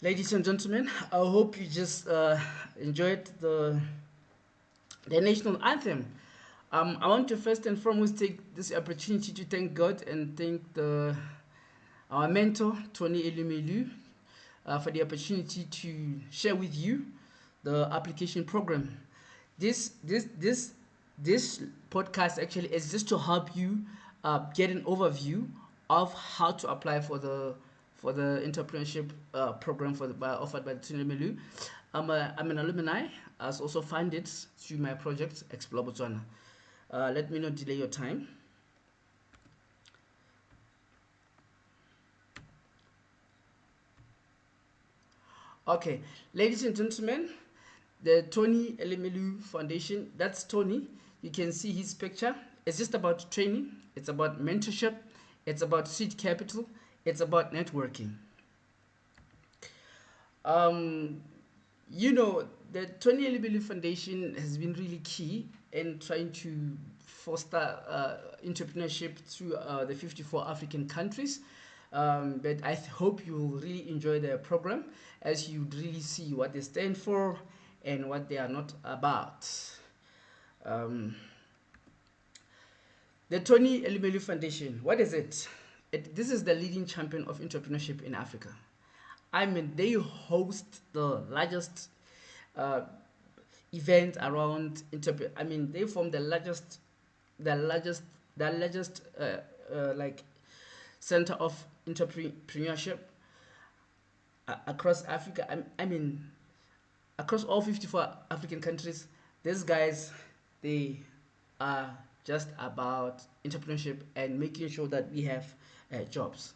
Ladies and gentlemen, I hope you just enjoyed the national anthem. I want to first and foremost take this opportunity to thank God and thank our mentor, Tony Elumelu, for the opportunity to share with you the application program. This this this this podcast actually is just to help you get an overview of how to apply for the entrepreneurship program offered by Tony Melu. I'm an alumni, as also funded through my project Explore Botswana. Let me not delay your time. Okay, ladies and gentlemen, the Tony Elumelu Foundation, that's Tony. You can see his picture. It's just about training, it's about mentorship, it's about seed capital, it's about networking. Um, the Tony Elumelu Foundation has been really key in trying to foster entrepreneurship through the 54 African countries. But hope you will really enjoy their program as you really see what they stand for and what they are not about. Um, the Tony Elumelu Foundation, what is it? This is the leading champion of entrepreneurship in Africa. I mean, they host the largest uh, event around I mean, they form the largest, the largest like center of entrepreneurship across Africa. I mean, across all 54 African countries. These guys, they are just about entrepreneurship and making sure that we have jobs.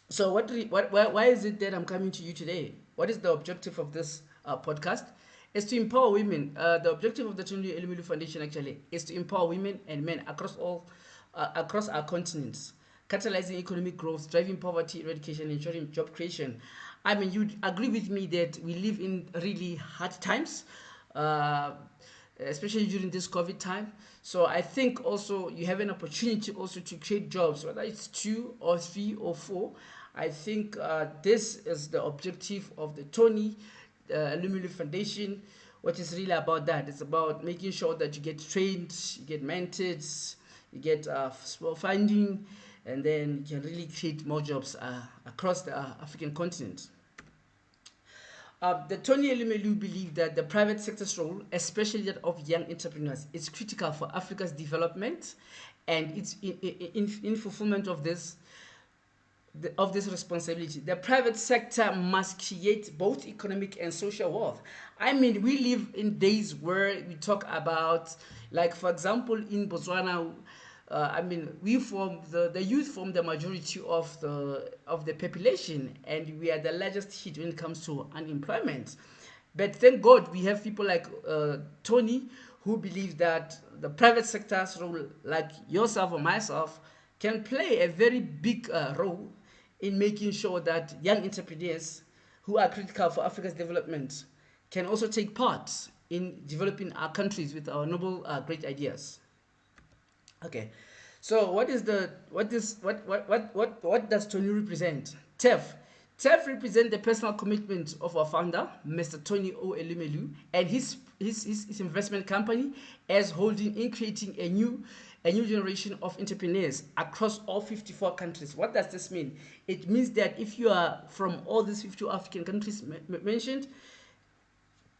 So why is it that I'm coming to you today? What is the objective of this podcast? Is to empower women. The objective of the Tony Elumelu Foundation actually is to empower women and men across our continents, catalyzing economic growth, driving poverty eradication, ensuring job creation. I mean, you'd agree with me that we live in really hard times. Uh, Especially during this COVID time. So I think also you have an opportunity also to create jobs, whether it's two or three or four. I think this is the objective of the Tony Elumelu Foundation, which is really about that. It's about making sure that you get trained, you get mentored, you get small funding, and then you can really create more jobs across the African continent. The Tony Elumelu believed that the private sector's role, especially that of young entrepreneurs, is critical for Africa's development, and it's in fulfillment of this responsibility. The private sector must create both economic and social wealth. I mean, we live in days where we talk about, like for example, in Botswana, I mean, we form the youth form the majority of the population, and we are the largest hit when it comes to unemployment. But thank God we have people like Tony who believe that the private sector's role, like yourself or myself, can play a very big role in making sure that young entrepreneurs who are critical for Africa's development can also take part in developing our countries with our noble, great ideas. Okay, so what does Tony represent? TEF represents the personal commitment of our founder, Mr. Tony O. Elumelu, and his investment company as holding in creating a new generation of entrepreneurs across all 54 countries. What does this mean? It means that if you are from all these 50 African countries mentioned,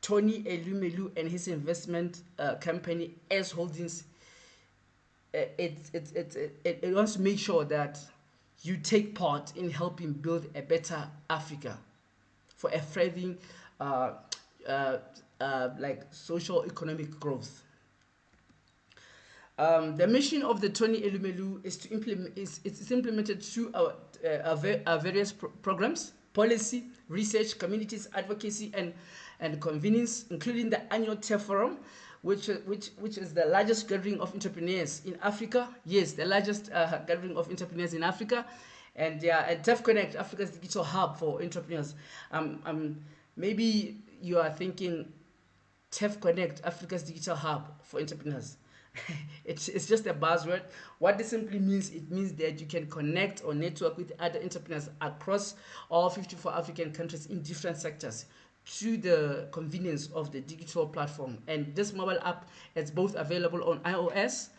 Tony Elumelu and his investment company as holdings, it wants to make sure that you take part in helping build a better Africa for a thriving uh, like social economic growth. The mission of the Tony Elumelu is to implement it's implemented through our various programs, policy, research, communities, advocacy, and convenience, including the annual TEF Forum, which is the largest gathering of entrepreneurs in Africa. Yes, the largest gathering of entrepreneurs in Africa, and yeah, and TEF Connect, Africa's digital hub for entrepreneurs. Maybe you are thinking TEF Connect, Africa's digital hub for entrepreneurs. It's just a buzzword. What this simply means, it means that you can connect or network with other entrepreneurs across all 54 African countries in different sectors through the convenience of the digital platform. And this mobile app is both available on iOS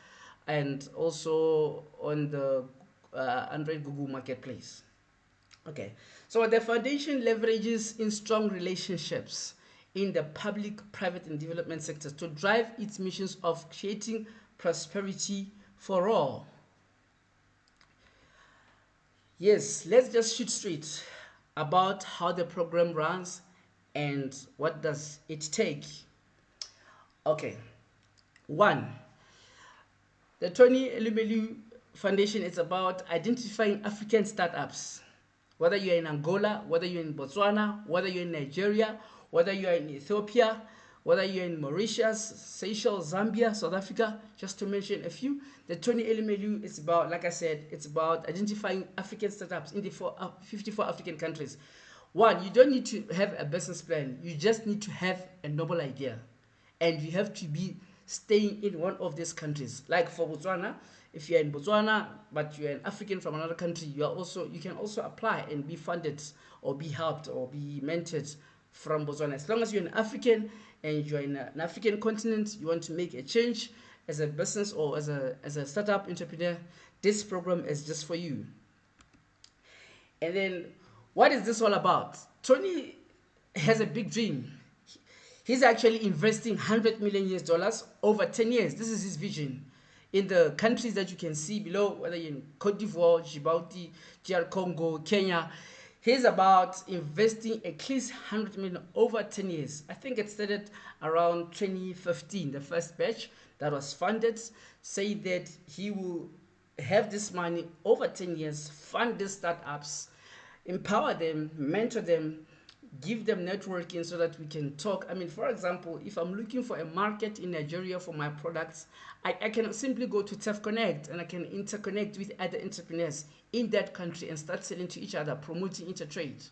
and also on the Android Google Marketplace. Okay, so the foundation leverages in strong relationships in the public, private, and development sectors to drive its missions of creating prosperity for all. Yes, let's just shoot straight about how the program runs and what does it take. Okay, one, the Tony Elumelu Foundation is about identifying African startups. Whether you're in Angola, whether you're in Botswana, whether you're in Nigeria, whether you're in Ethiopia, whether you're in Mauritius, Seychelles, Zambia, South Africa, just to mention a few. The Tony Elumelu is about, like I said, it's about identifying African startups in the 54 African countries. One, you don't need to have a business plan. You just need to have a noble idea. And you have to be staying in one of these countries. Like for Botswana, if you're in Botswana but you're an African from another country, you can also apply and be funded or be helped or be mentored from Botswana. As long as you're an African and you're in an African continent, you want to make a change as a business or as a startup entrepreneur, this program is just for you. And then, what is this all about? Tony has a big dream. He's actually investing $100 million over 10 years. This is his vision. In the countries that you can see below, whether you're in Cote d'Ivoire, Djibouti, DR Congo, Kenya, he's about investing at least $100 million over 10 years. I think it started around 2015, the first batch that was funded, say that he will have this money over 10 years, fund these startups, empower them, mentor them, give them networking so that we can talk. I mean, for example, if I'm looking for a market in Nigeria for my products, I can simply go to TEF Connect and I can interconnect with other entrepreneurs in that country and start selling to each other, promoting intertrade.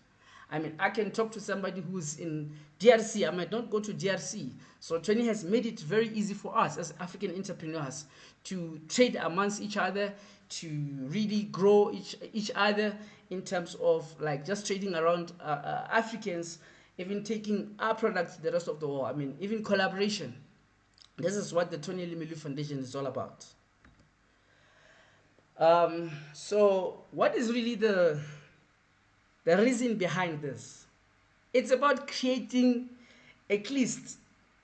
I mean, I can talk to somebody who's in DRC. I might not go to DRC. So Tony has made it very easy for us as African entrepreneurs to trade amongst each other, to really grow each other in terms of like just trading around Africans, even taking our products to the rest of the world. I mean, even collaboration. This is what the Tony Elumelu Foundation is all about. So what is really the reason behind this? It's about creating at least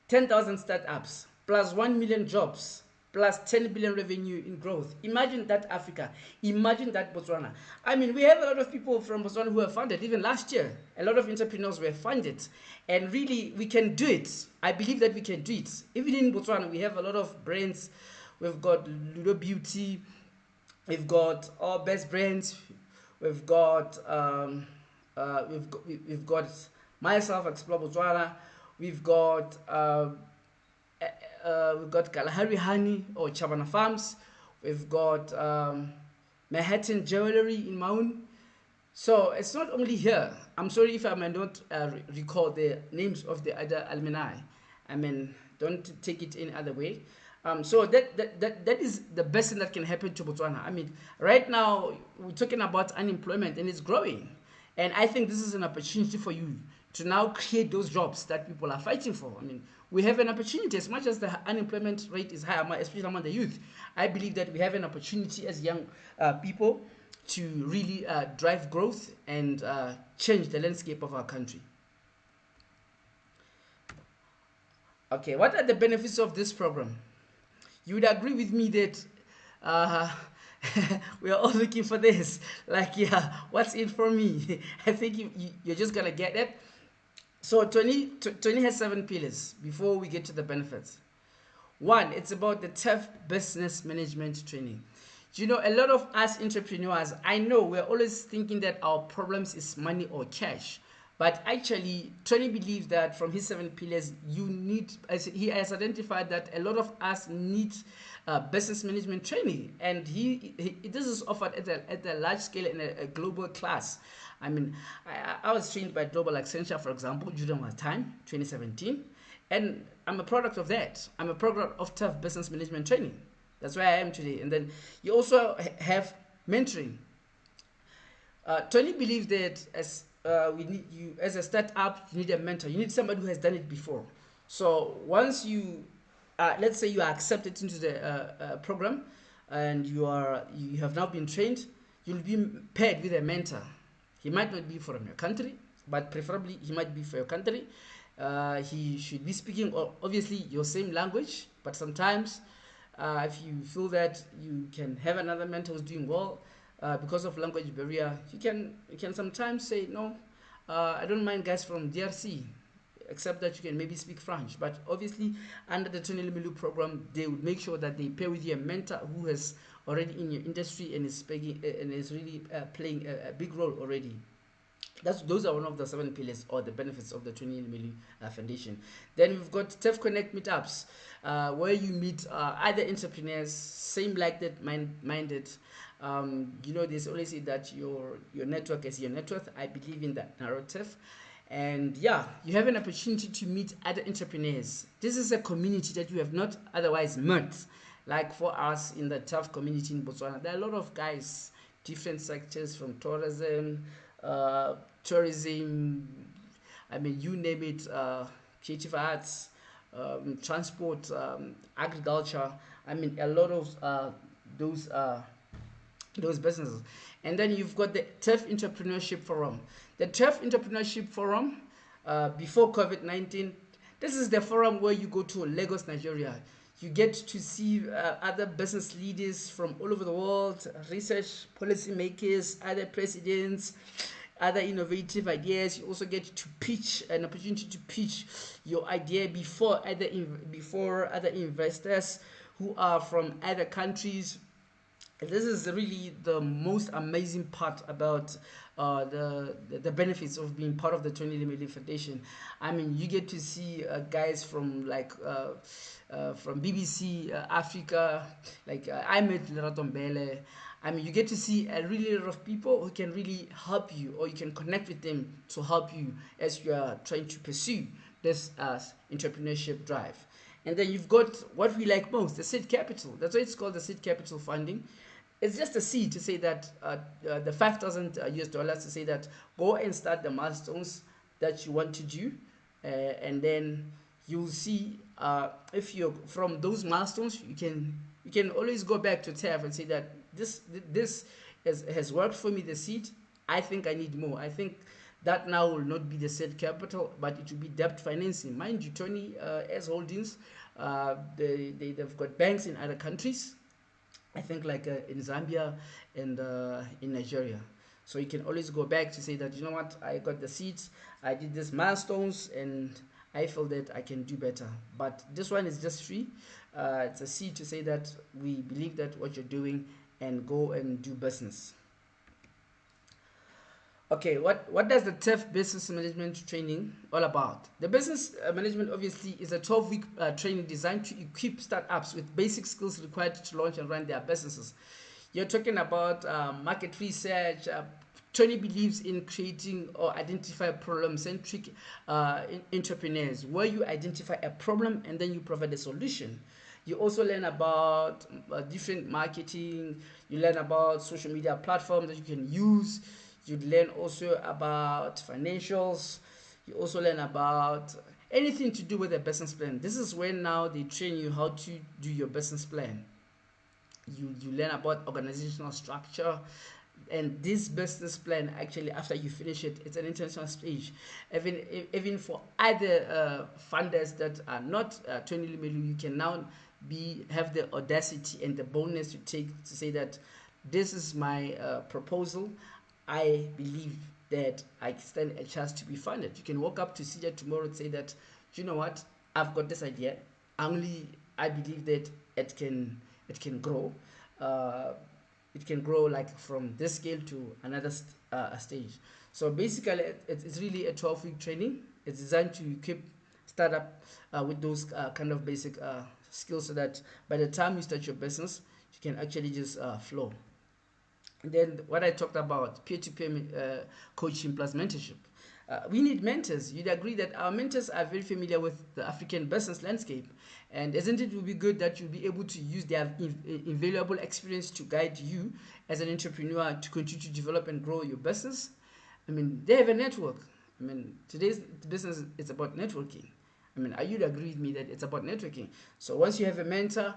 10,000 startups plus 1 million jobs plus 10 billion revenue in growth. Imagine that, Africa. Imagine that, Botswana. I mean, we have a lot of people from Botswana who are funded. Even last year, a lot of entrepreneurs were funded. And really, we can do it. I believe that we can do it. Even in Botswana, we have a lot of brands. We've got Ludo Beauty. We've got All Best Brands. We've got myself, Explore Botswana. We've got Kalahari Honey or Chabana Farms. We've got Manhattan Jewelry in Maun. So it's not only here. I'm sorry if I may not recall the names of the other alumni. I mean, don't take it any other way. So that is the best thing that can happen to Botswana. I mean, right now we're talking about unemployment and it's growing. And I think this is an opportunity for you to now create those jobs that people are fighting for. I mean, we have an opportunity, as much as the unemployment rate is high, especially among the youth. I believe that we have an opportunity as young people to really drive growth and change the landscape of our country. Okay, what are the benefits of this program? You would agree with me that we are all looking for this. Like, yeah, what's in for me? I think you're just going to get it. So Tony has 7 pillars before we get to the benefits. 1, it's about the tough business management training. You know, a lot of us entrepreneurs, I know we're always thinking that our problems is money or cash. But actually, Tony believes that from his 7 pillars, he has identified that a lot of us need business management training. And this is offered at a large scale in a global class. I mean, I was trained by Global Accenture, for example, during my time, 2017. And I'm a product of that. I'm a product of tough business management training. That's where I am today. And then you also have mentoring. Tony believes that as we need you as a startup, you need a mentor. You need somebody who has done it before. So once you, let's say you are accepted into the program, and you have now been trained, you'll be paired with a mentor. He might not be from your country, but preferably he might be for your country. He should be speaking obviously your same language, but sometimes if you feel that you can have another mentor who's doing well, because of language barrier, you can sometimes say no. I don't mind guys from DRC, except that you can maybe speak French. But obviously, under the Tony Elumelu program, they would make sure that they pair with you a mentor who has already in your industry and is speaking and is really playing a big role already. Those are one of the 7 pillars or the benefits of the Tony Elumelu Foundation. Then we've got TEF Connect meetups, where you meet other entrepreneurs, same like that minded. There's always say that your network is your net worth. I believe in that narrative. And yeah, you have an opportunity to meet other entrepreneurs. This is a community that you have not otherwise met. Like for us in the tough community in Botswana, there are a lot of guys, different sectors from tourism, I mean, you name it, creative arts, transport, agriculture. I mean, a lot of those businesses. And then you've got the TEF Entrepreneurship Forum. The TEF Entrepreneurship Forum, before COVID-19, this is the forum where you go to Lagos, Nigeria. You get to see other business leaders from all over the world, research policymakers, other presidents, other innovative ideas. You also get to pitch, an opportunity to pitch your idea before other investors who are from other countries. This is really the most amazing part about the benefits of being part of the Tony Elumelu Foundation. I mean, you get to see guys from from BBC Africa, like I met Lerato Mbele. I mean, you get to see a really lot of people who can really help you, or you can connect with them to help you as you are trying to pursue this entrepreneurship drive. And then you've got what we like most, the seed capital. That's why it's called the seed capital funding. It's just a seed to say that the 5,000 US dollars to say that go and start the milestones that you want to do, and then you'll see if you're from those milestones, you can always go back to TEF and say that this has worked for me, the seed. I think I need more. I think that now will not be the seed capital, but it will be debt financing. Mind you, Tony as holdings, they've got banks in other countries. I think like in Zambia and in Nigeria. So you can always go back to say that, you know what, I got the seeds, I did these milestones, and I feel that I can do better. But this one is just free. It's a seed to say that we believe that what you're doing, and go and do business. Okay, what does the TEF business management training all about? The business management obviously is a 12-week training designed to equip startups with basic skills required to launch and run their businesses. You're talking about market research. Tony believes in creating or identify problem-centric entrepreneurs, where you identify a problem and then you provide a solution. You also learn about different marketing. You learn about social media platforms that you can use. You learn also about financials. You also learn about anything to do with a business plan. This is when now they train you how to do your business plan. You learn about organizational structure. And this business plan, actually, after you finish it, it's an international stage. Even for other funders that are not Tony Elumelu, you can now have the audacity and the boldness to say that this is my proposal. I believe that I stand a chance to be funded. You can walk up to CJ tomorrow and say that, you know what, I've got this idea. I believe that it can grow. It can grow like from this scale to another stage. So basically, it's really a 12-week training. It's designed to equip startup with those kind of basic skills, so that by the time you start your business, you can actually just flow. And then what I talked about, peer-to-peer coaching plus mentorship. We need mentors. You'd agree that our mentors are very familiar with the African business landscape. And isn't it would be good that you'll be able to use their invaluable experience to guide you as an entrepreneur to continue to develop and grow your business? I mean, they have a network. I mean, today's business is about networking. I mean, you'd agree with me that it's about networking. So once you have a mentor,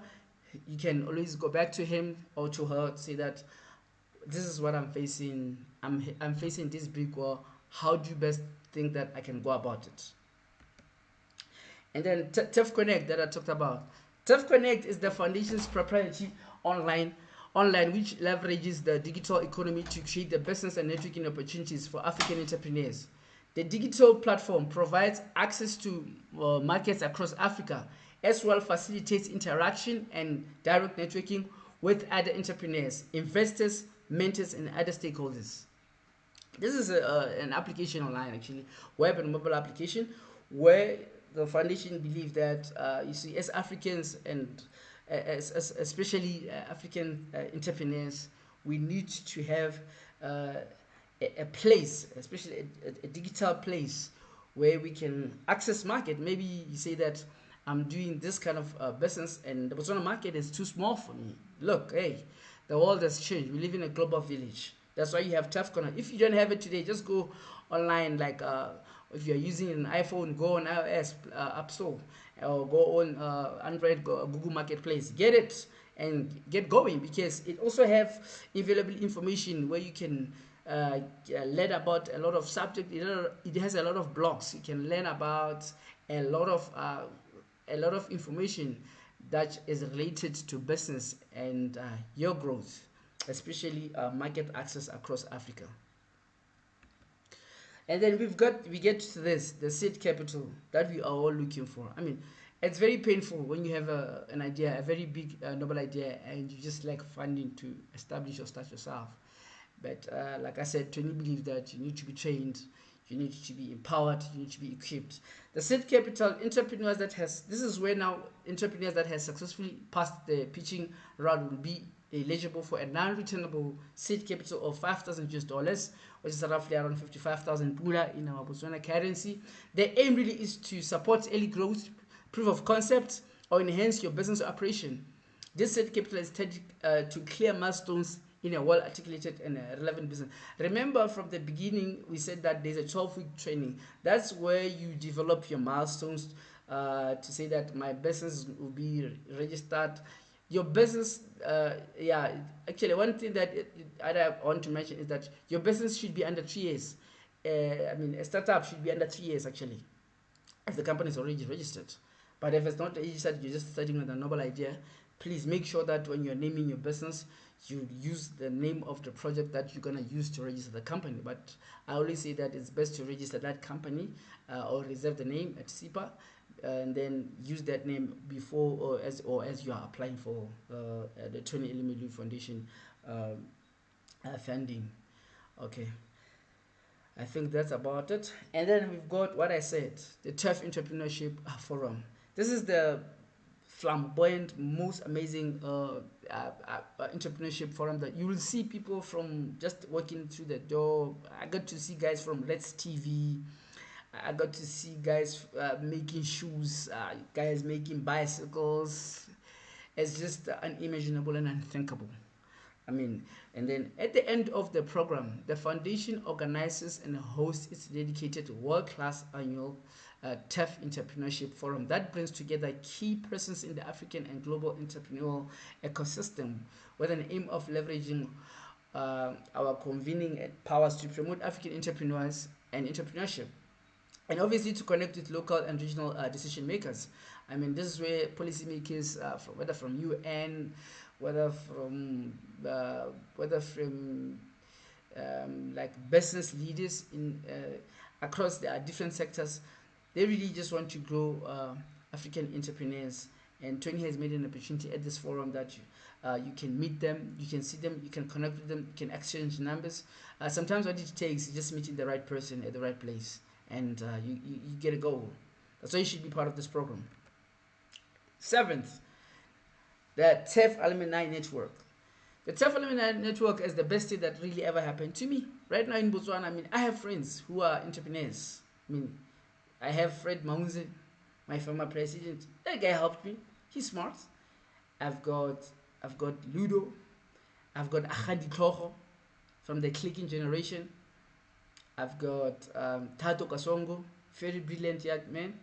you can always go back to him or to her, say that this is what I'm facing. I'm facing this big wall. How do you best think that I can go about it? And then TEF Connect that I talked about. TEF Connect is the foundation's proprietary online which leverages the digital economy to create the business and networking opportunities for African entrepreneurs. The digital platform provides access to markets across Africa, as well facilitates interaction and direct networking with other entrepreneurs, investors, mentors, and other stakeholders. This is an application online, actually, web and mobile application, where the foundation believe that you see, as Africans and especially African entrepreneurs, we need to have a place, especially a digital place, where we can access market. Maybe you say that I'm doing this kind of business and the Botswana market is too small for me. Look, hey, the world has changed. We live in a global village. That's why you have Tough Corner. If you don't have it today, just go online. Like if you're using an iPhone, go on iOS App Store, or go on Android, Google Marketplace. Get it and get going, because it also have available information where you can learn about a lot of subject. It has a lot of blogs. You can learn about a lot of information that is related to business and your growth, especially market access across Africa. And then we get to this, the seed capital that we are all looking for. I mean, it's very painful when you have an idea, a very big noble idea, and you just lack funding to establish or start yourself. But like I said, Tony believes that you need to be trained, you need to be empowered, you need to be equipped. The seed capital, this is where now entrepreneurs that has successfully passed the pitching round will be eligible for a non-returnable seed capital of $5,000, which is roughly around 55,000 pula in our Botswana currency. The aim really is to support early growth, proof of concept, or enhance your business operation. This seed capital is intended to clear milestones in a well-articulated and relevant business. Remember, from the beginning, we said that there's a 12-week training. That's where you develop your milestones to say that my business will be registered. Your business, actually, one thing that I want to mention is that your business should be under 3 years. A startup should be under 3 years, actually, if the company is already registered. But if it's not registered, you're just starting with a novel idea, please make sure that when you're naming your business, you use the name of the project that you're going to use to register the company. But I always say that it's best to register that company or reserve the name at SIPA, and then use that name before or as you are applying for the Tony Elumelu Foundation funding. Okay, I think that's about it. And then we've got what I said, the Tough Entrepreneurship Forum. This is the flamboyant, most amazing entrepreneurship forum that you will see people from just walking through the door. I got to see guys from Let's TV. I got to see guys making shoes, guys making bicycles. It's just unimaginable and unthinkable. I mean, and then at the end of the program, the foundation organizes and hosts its dedicated world-class annual Tough Entrepreneurship Forum that brings together key persons in the African and global entrepreneurial ecosystem with an aim of leveraging our convening powers to promote African entrepreneurs and entrepreneurship, and obviously to connect with local and regional decision makers. I mean, this is where policymakers, whether from UN, whether from like business leaders in across the different sectors, they really just want to grow African entrepreneurs. And Tony has made an opportunity at this forum that you can meet them, you can see them, you can connect with them, you can exchange numbers. Sometimes what it takes is just meeting the right person at the right place, and you get a goal. That's why you should be part of this program. Seventh, the TEF Alumni Network. The TEF Alumni Network is the best thing that really ever happened to me. Right now in Botswana, I mean, I have friends who are entrepreneurs. I mean, I have Fred Maunze, my former president. That guy helped me. He's smart. I've got Ludo. I've got Ahadi Kloho from the clicking generation. I've got Tato Kasongo, very brilliant young man.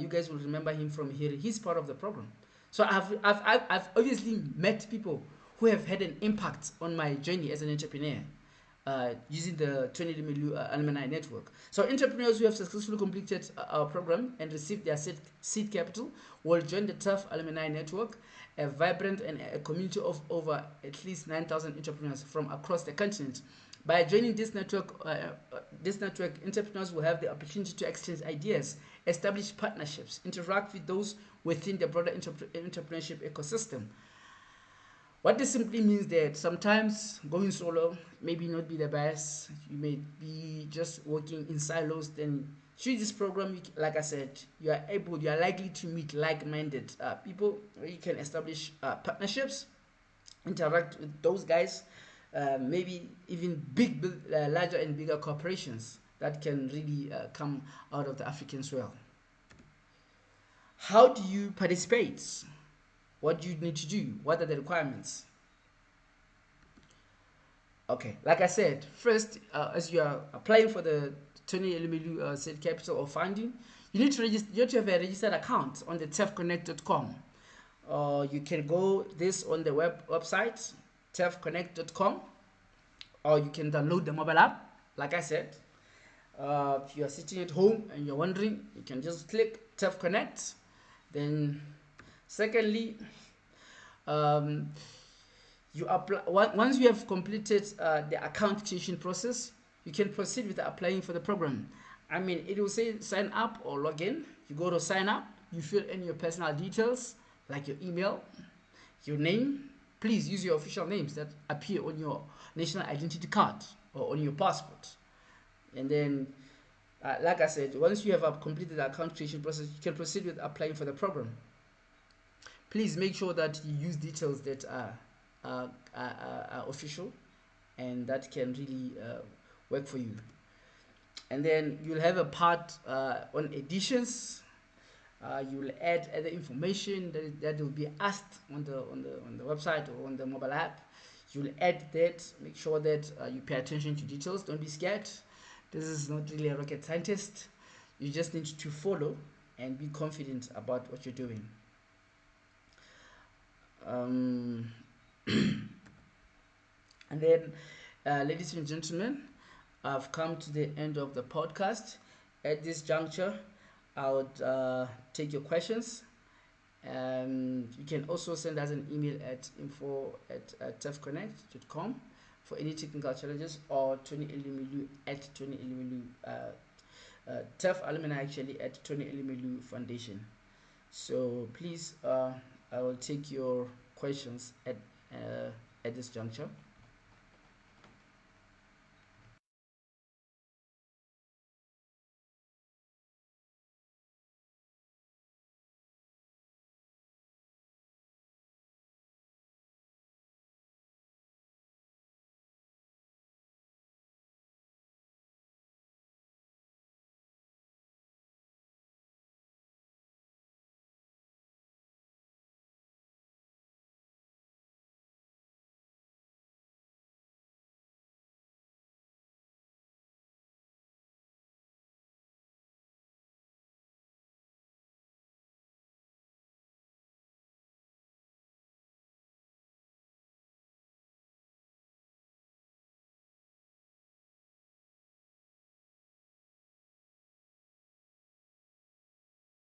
You guys will remember him from here. He's part of the program. So I've obviously met people who have had an impact on my journey as an entrepreneur using the Tony Elumelu Alumni Network. So entrepreneurs who have successfully completed our program and received their seed capital will join the TEF Alumni Network, a vibrant and a community of over at least 9,000 entrepreneurs from across the continent. By joining this network, entrepreneurs will have the opportunity to exchange ideas, establish partnerships, interact with those within the broader entrepreneurship ecosystem. What this simply means that sometimes going solo maybe not be the best. You may be just working in silos. Then through this program, like I said, you are likely to meet like-minded people. You can establish partnerships, interact with those guys, maybe even larger and bigger corporations that can really come out of the African soil. How do you participate? What do you need to do? What are the requirements? Okay, like I said, first, as you are applying for the Tony Elumelu Seed Capital or funding, you need to register. You have to have a registered account on the tefconnect.com. You can go this on the website tefconnect.com, or you can download the mobile app. Like I said, if you are sitting at home and you're wondering, you can just click TEF Connect. Then secondly, you apply. Once you have completed the account creation process, you can proceed with applying for the program. I mean, it will say sign up or log in. You go to sign up, you fill in your personal details like your email, your name. Please use your official names that appear on your national identity card or on your passport. And then, like I said, once you have completed the account creation process, you can proceed with applying for the program. Please make sure that you use details that are official and that can really work for you. And then you'll have a part on editions. You will add other information that will be asked on the website or on the mobile app. You will add that. Make sure that you pay attention to details. Don't be scared. This is not really a rocket scientist. You just need to follow and be confident about what you're doing. And then, ladies and gentlemen, I've come to the end of the podcast. At this juncture, I would take your questions. You can also send us an email at info@tefconnect.com for any technical challenges, or Tony Elumelu at Tony Elumelu TEF Alumni actually at Tony Elumelu Foundation. So please, I will take your questions at this juncture.